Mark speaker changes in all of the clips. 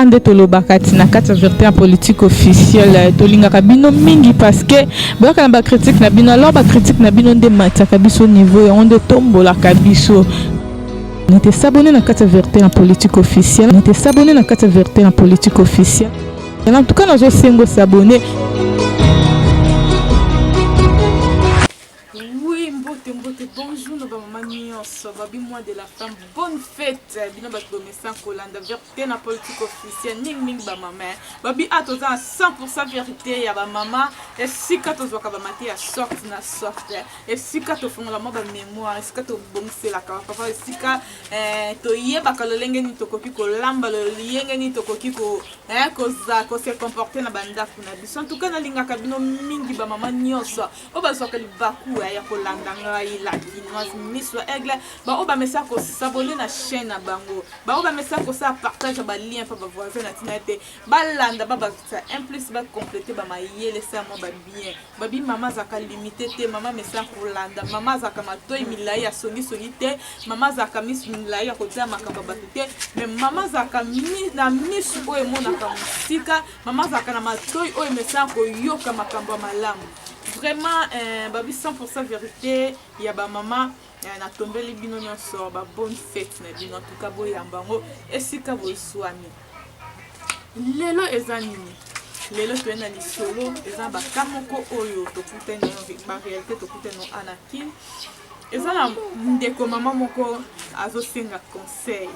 Speaker 1: ande tolobaka tina kati ya vérité en politique officielle tolingaka bino mingi parce que boyaka na ba critique na bino alors ba critique na bino nde mataka biso niveau ya onde tombolaka biso. N'était s'abonner na kati ya vérité en politique officielle. N'était s'abonner na kati ya vérité en politique officielle. En tout cas nazo sengo s'abonner.
Speaker 2: Bonjour, nous sommes babi mois de la femme. Bonne fête. Bino ba domessin Kolanda vérité na politique officielle. Ning ning ba maman. Babi atoza 100% vérité ya ba maman. Et si kato zoka ba mati ya sorte na sorte. Et si kato fongola mo ba mémoire. Et si kato bongse la ka papa. Et si ka to yeba ka lolenge ni tokoki ko lamba lolenge ni tokoki ko koza ko se comporter na banda kuna biso. En tout cas na linga ka bino mingi ba maman nyonso. O ba zoka li baku ya Kolanda ngai la kinoise miso aigle ba o ba message ko s'abonner na chaîne na bango ba o ba message ko ça partage ba lien pa ba voisin na tinate ba landa ba ça en plus ba compléter ba mayele ça mo ba bien ba bi mama zaka limité te mama message ko landa mama zaka matoi milai ya songi te mama zaka mis milai ya kotia makamba ba te mais mama zaka na misu o e mona ka musika mama zaka na matoi o e message ko yoka makamba malamu. Vraiment, babi 100% vérité, il y a ba maman, na tombé les bino nyonso, ba bonne fête na bino, en tout cas boy yambango, et si ka boy swami. Lelo ezanini, lelo tuena ni solo, ezan ba kamoko oyo, to kute no ba réalité, to kute no anakin, ezan ndeko maman moko azo senga conseil.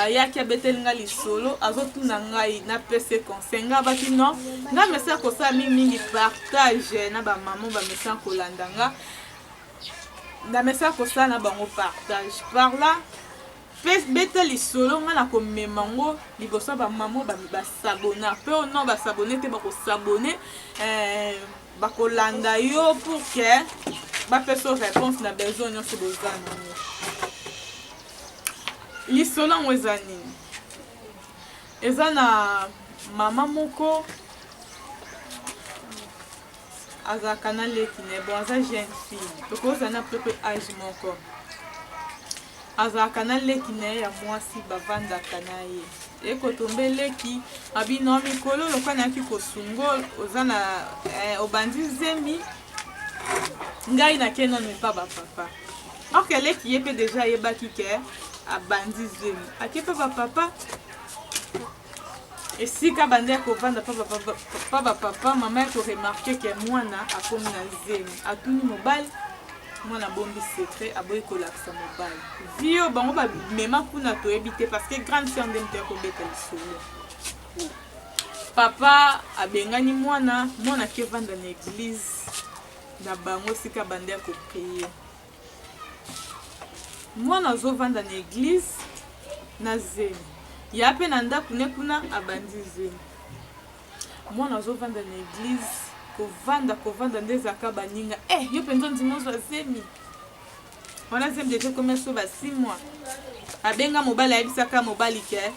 Speaker 2: Yaki abetelinga lisolo azotuna ngai na pese conseil nga bati non nga message ko sa mingi partage na ba maman ba message ko landanga na message ko sa na bango partage par là pese bete lisolo nga na ko memango liboso ba maman ba s'abonner pe non ba s'abonner te ba ko s'abonner ba ko landa yo pour que ba pese réponse na besoin nyonso bozana. Lisolo ngwezani ezana mama moko aza kanale kine bon aza jeune fille toko zana pepe âge moko aza kanale kine ya mwasi bavanda kanaye eko tombeleki abino mikolo lokana ki kosungo ozana obandi zemi ngai na kena ne pas ba papa or que leki yepe déjà yebaki ke abandi zemi akepa papa et si ka bande ko vanda papa maman ko remarquer que mwana akomi na zemi atuni mobile mwana bombi secret aboyi ko laksa mobile vio bango ba mema kuna to ebité parce que grande sœur ndemte ko beta lisolo papa abengani mwana ke vanda na église na bango sika bande ko prier. Moi nazo vanda na église na zemi ya pe na ndaku ne kuna abandi zemi moi nazo vanda na église ko vanda ndezaka baninga yo penzo ndimozo zemi wana zemi déjà commence ba 6 mois abenga mobali ayebisaka mobali ke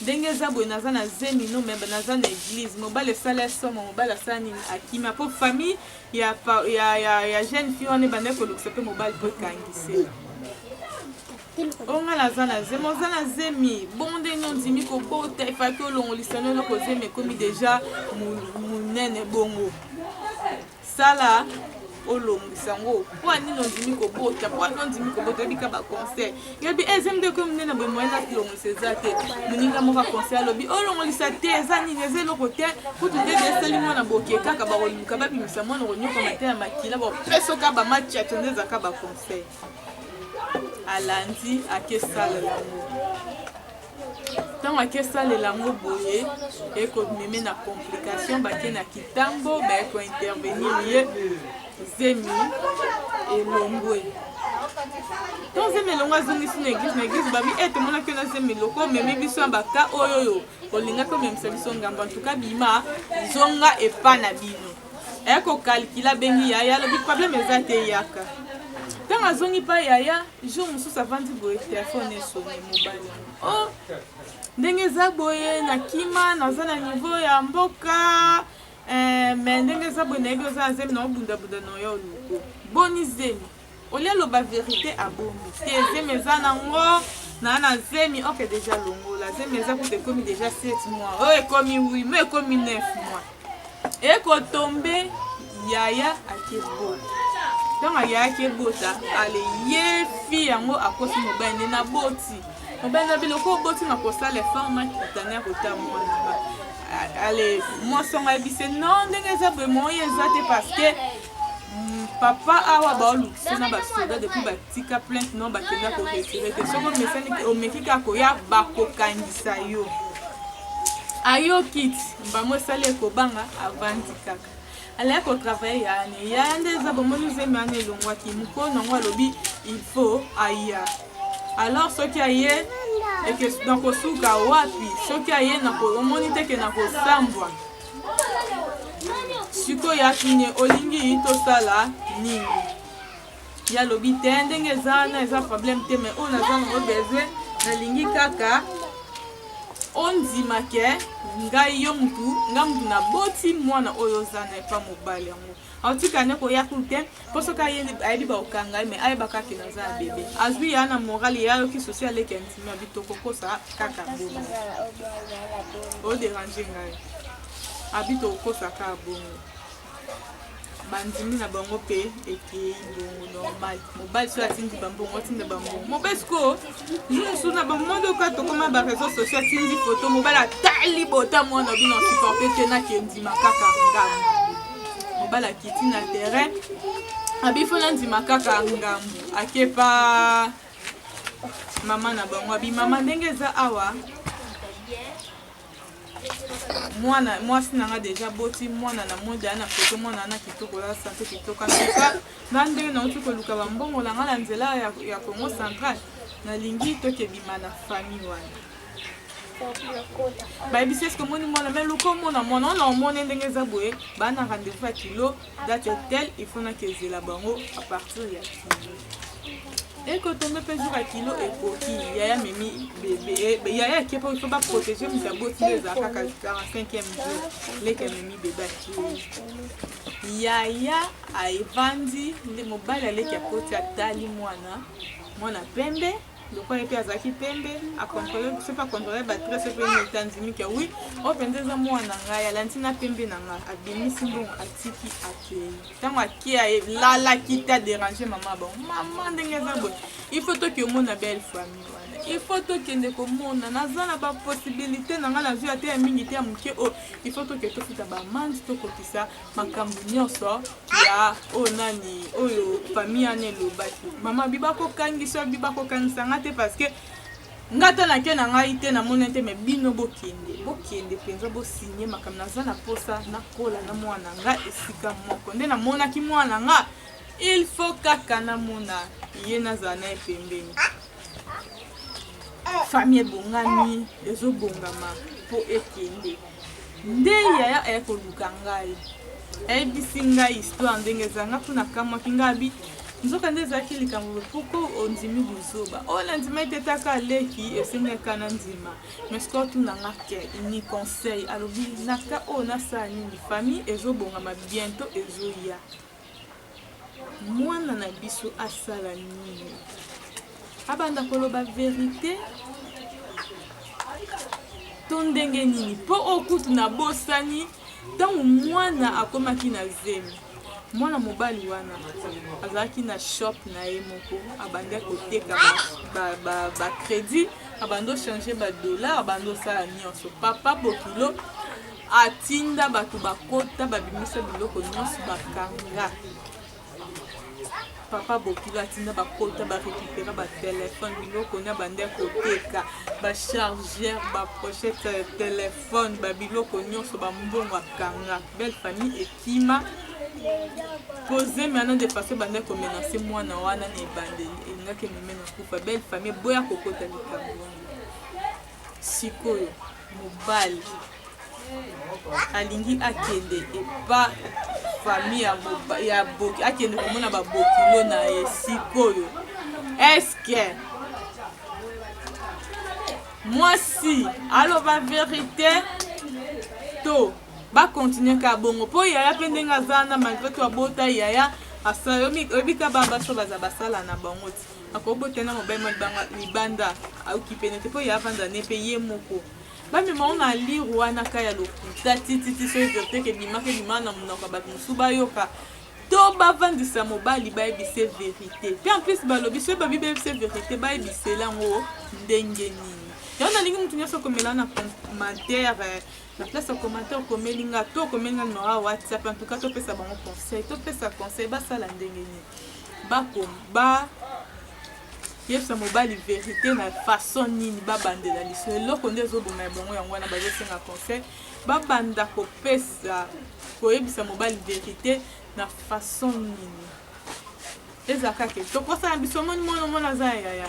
Speaker 2: ndenge eza boye naza na zemi no memba naza na église mobali esala esoma mobali asala nini akima po famille ya jeune fille wana ebande kolukisa pe mobali po ekangise onga nazana zemi bonde non dimi ko bota ifaki olongolisa no ko zemi komi déjà munene bongo sala olongisa ngo po ani non dimi ko bota po non dimi ko bota bika ba conseil yebi ezem de comme nena bo moyena olongisa zate muninga mo ba conseil lobi olongolisa te ezani nezelo ko te ko tu de seli mona boke kaka ba oluka ba bimisa mona ronyoka mate ya makila ba peso ka ba match atondeza ka ba conseil alandi akesalela ngo ntango akesalela ngo boye ekomeme na complication bake na kitambo baeko intervenir ye zemi elongwe ntango zemi elongwe azongisi na église babi tomonaki na zemi eloko omemi biso ya baka oyoyo olingaki omemisa biso ngambo antuka bima zonga epa na bino ekokalikila bengi yaya alobi problème eza te yaka ntango azongi pa yaya jour mosusu avandi boye telefone esone mobali ndenge eza boye na kima naza na niveau ya mboka me ndenge eza boye nayebi oza na zemi na obundabunda na yo oluko boni zemi olia loba vérité abombi te zemi eza nango na zemi ok déjà longo la zemi eza kote ekomi déjà 7 mois oyo ekomi 8 mais ekomi 9 mois ekotombe yaya akebota ntango ayaki ebota ale ye fi yango akosi mobali nde na boti mobali na biloko oboti na kosala efforme akitana ya kota mwana ale mwasongo ayebise non ndenge eza boye moyo eza te parce que papa awa baolukisa na basoda depuis batika plainte non bakenda koretire te soki omesani omeki kaka koya bakokangisa yo ayoki ti mbamo esali ekobanga avandi kaka alaya kotravaille yane yaya nde eza bomoni zemi wana elongwaki mokolo nango alobi il faut aya alors soki aye na kosuka wapi soki aye omoni teke na kosambwa sikoyo atuni olingi tosala nini ye alobi te ndenge eza wana eza problème te mais oyo naza nango besoin nalingi kaka ondima ke ngai yo mutu naboti mwana oyo oza na epa mobali yango aotikane koya kulu te mpo soki ayebi baokanga ye me ayeba kaka naza ya bebe azwi ya na morale ye ayoki sosi aleki antimi abi tokokosa kaka bongo oderange ngai abi tokokosa kaka bongo bandimi na bango mpe ekei bongo normal mobali so atindi bambongo atinda bambongo mobali siko mosu na bamondo oka tokoma bareseau sociaux atindi foto mobali atali bota mwana bino supporte te nakendima kaka ngambu mobali akiti na terrain abifo na ndima kaka ngambu akepa mama na bango abi mama ndenge eza awa mwasi nanga deja boti mwana na mwende ana foto mwana na kitoko la santé kitoko ameka na ndenge nauti koluka bambongo nanga na nzela ya Congo Central nalingi tokebima na famille wana bayebisi eske omoni mwana me luka omona mwana ona omoni ndenge eza boye bana rendez-vous ya kilo date tel il faut nakezela bango à partir ya kilo ekotombe mpe jour ya kilo ekoki yaya memi bebe yaya akepa il faut baprotéger mutu aboti nde ezala kaka 45e jour leke memi bebe akei yaya aevandi nde mobali aleki akoti atali mwana pembe lokwa ye mpe azalaki pembe sope akontrole batrese mpe netandimike oui oyo mpenza eza mwana ngai alandi na pembe na ngai abimisi mbongo atiki akei ntango akei alalaki te aderange mama bango mama ndenge eza boye il faut toki omona belle famille wana il faut tokende komona naza na baposibilité na ngai nazwi ate ya mingi te ya moke oyo il faut toke tofuta bamandi tokokisa makambo nyonso ya oyo nani oyo famille wana elobaki mama bibakokangisa bibakokangisa te parce que ngata na ke na ngai te na mona te mais bino bokende penza bosigner makambo naza na posa na kola na mwana nga esika moko nde na monaki mwana nga il faut kaka na mona ye nazala na pembeni famille ebongami ezobongama mpo ekende nde yaya ayekoluka ngai ayebisi ngai histoire ndenge ezanga mpona kamwaki ngai abi nzoka nde ezalaki likambo poko ondimi buzoba oyo na ndima etetaka aleki esengeka na ndima mais soki otunanga ke ni conseil alobi naka oyo nasala nini famille ezobongama bientôt ezoya mwana na biso asala nini abanda koloba verité to ndenge nini mpo okutu na bosani ntango mwana akomaki na zemi mwana mobali wana azalaki na shop na ye moko abandi koteka bacrédit abandi ochange badollar abandi osala nyonso papa bokilo atinda bato bakota babimisa biloko nyonso bakanga papa bokilo atinda bakota barécupéra batelefone biloko nya bandi koteka bachargeur bapochette telefone babiloko nyonso bambongo akanga belle famille ekima posé maintenant de passer bande komenase mwana wana na ebandeli elingaki ememe na kufa belle famille boya kokota likambo sikoyo mobali alingi akende epa famille ya boki akende komona babokilo na ye sikoyo eske mwasi aloba vérité to bakontinue ka bongo mpo yaya mpe ndenge aza na malgré to abota yaya asa obika baba so baza basala na bango ti akobotena mobile mo banga libanda occupé te po ya vanda ne payer moko ba mi mo na li wana kaya lokuta titi so vérité ke bimaka bimana munoko ba musuba yoka to bavandisa mobali bayebise vérité pe en plus balobi so babi bayebise vérité bayebisela ngo ndenge nini yo na lingi mutu nyonso komela na commentaire na place ya commentaire komelinga to komelinga na WhatsApp en tout cas to pesa bango conseil to pesa conseil basala ndenge nini bakomba yebisa mobali vérité na façon nini babandela liso eloko nde ezoboma ya bongo yango wana bazosenga conseil babanda kopesa koyebisa mobali vérité na façon nini ezaka ke tokosala biso mona aza yaya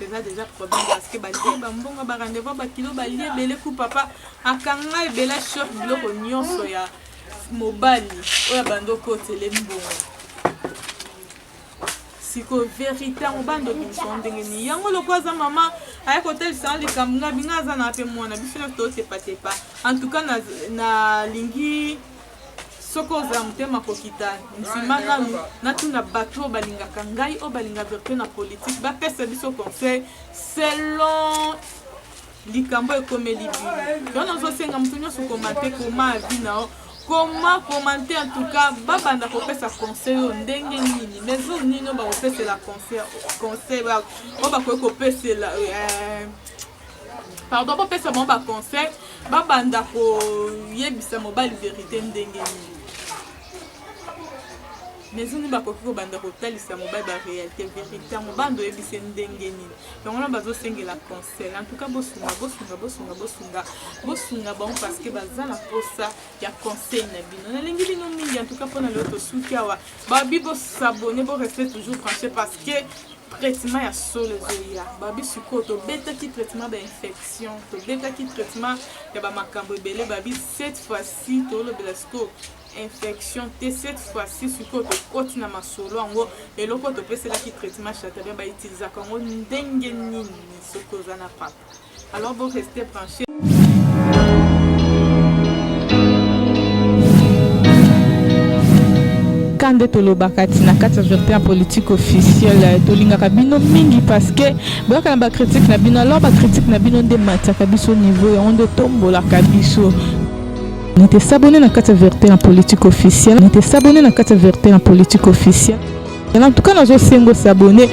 Speaker 2: eza déjà problème parce que balie bambongo barendez-vous bakilo balie ebele ku papa akanga ebele choc biloko nyonso ya mobali oyo abandi okotele mbongo siko vérité yango bando biso ndenge nini yango loko aza mama aye kotelisa likambo nga binga aza na mpe mwana biso nyonso totepatepa en tout cas na lingi soko oza motema kokita nsima nanu natuna bato oyo balingaka ngai oyo balinga verité na politique bapesa biso conseil selon likambo ekomeli bino yo nazosenga moto nyonso komante koma avi nao koma komante en tout cas babanda kopesa conseil oyo ndenge nini maison nini oyo bakopesela conseil oyo bakoki kopesela pardon bapesa bango baconseil babanda koyebisa mobali vérité ndenge nini mais nous bakoki kobanda kotalisa mobali ba réalité vérité mobando oyebise ndenge nini yango na bazosengela conseil en tout cas bosunga bango parce que baza na posa ya conseil na bino nalingi bino mingi en tout cas mpona lelo tosuki awa babi bosabone boreste toujours branché parce que traitement ya solo ezoya babi sikoyo tobetaki traitement bainfection tobetaki traitement ya bamakambo ebele babi cette fois-ci tolobela sikoyo infection te cette fois-ci sikoyo tokoti na masolo yango eloko topeselaki traitement châtelet bautilisaka yango ndenge nini soki oza na papa alors bo rester branché
Speaker 1: kande tolobaka ti na kati ya vérité en politique officielle tolingaka bino mingi parce que boyaka na bacritique na bino alors bacritique na bino nde matiaka biso niveau yango nde tombolaka biso n'était s'abonner na kati ya vérité en politique officielle n'était s'abonner na kati ya vérité en politique officielle en tout cas nazo sengo s'abonner